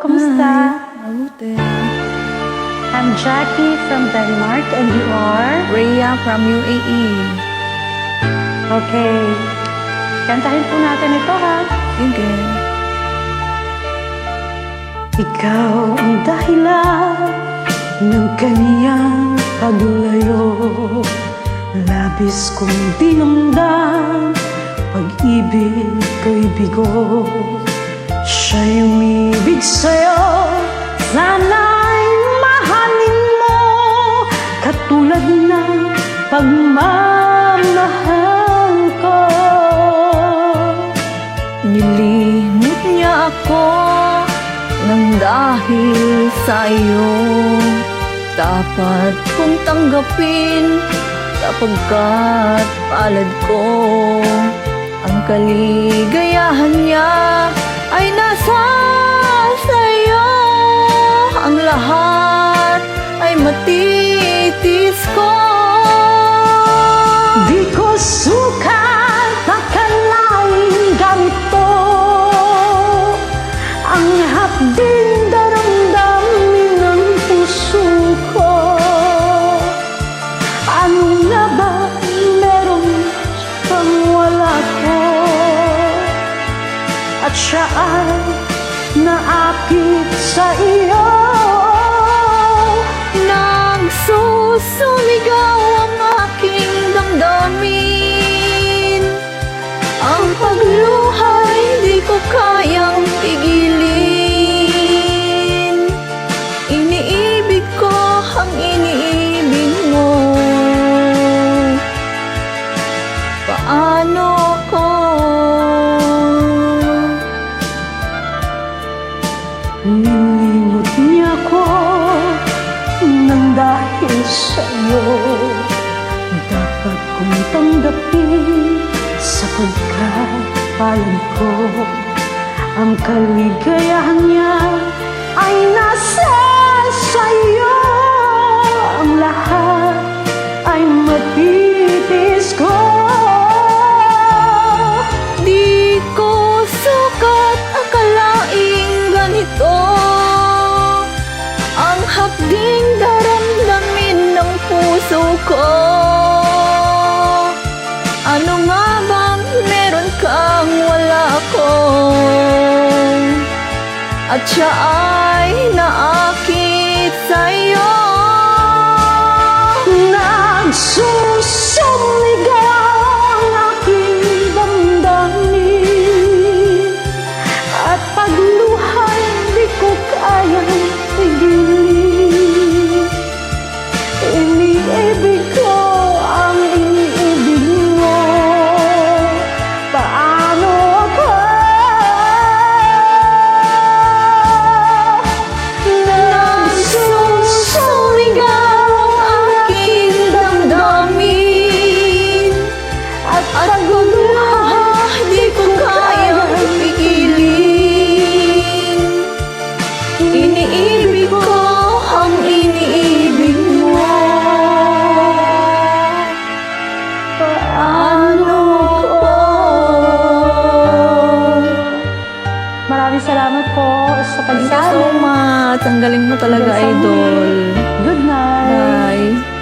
Kumusta? Mabuti. I'm Jackie from Denmark and you are? Rhea from UAE. Okay. Kantahin po natin ito ha. Sige. Ikaw ang dahilan ng kaniyang paglayo. Labis kong dinamdam, pag-ibig ko'y bigo. Siya'y umibig sa'yo, sana'y mahalin mo, katulad ng pagmamahal ko. Nilimot niya ako nang dahil sa iyo. Dapat kong tanggapin sapagkat palad ko. Ang kaligayahan niya ay nasa sa'yo. Ang lahat ay matitis ko. Di ko sukat akalain ganito ang hapding daramdamin ng puso ko. Ano nga ba meron pang wala ko? At siya ay naakit sa iyo. Nagsusumigaw ang aking damdamin. Ang pagluhay di ko kayang pigilin. Iniibig ko ang iniibig mo. Paano ko? Nilimot niya ko nang dahil sa'yo. Dapat kong tanggapin sapagkat palad ko. Ang kaligayahan niya ay nasa sa'yo. Ang lahat ay matitis ko. Di ko sukat akalaing ganito ang hapding daramdamin ng puso ko. Ano nga bang meron kang wala ko? At siya ay naakit sa'yo. Nagsusumigaw ang aking damdamin, at pagluhay di ko kayang pigilin. Iniibig ko ang iniibig mo. Paano ako? Nagsusumigaw ang aking damdamin, at pagluha di ko kayang pigilin. Iniibig ko ang iniibig mo. Paano ko? Maraming salamat po sa Thank you so pagsabi. much. Ang galing mo talaga, Hanggang sa idol. muli. Good night. Bye.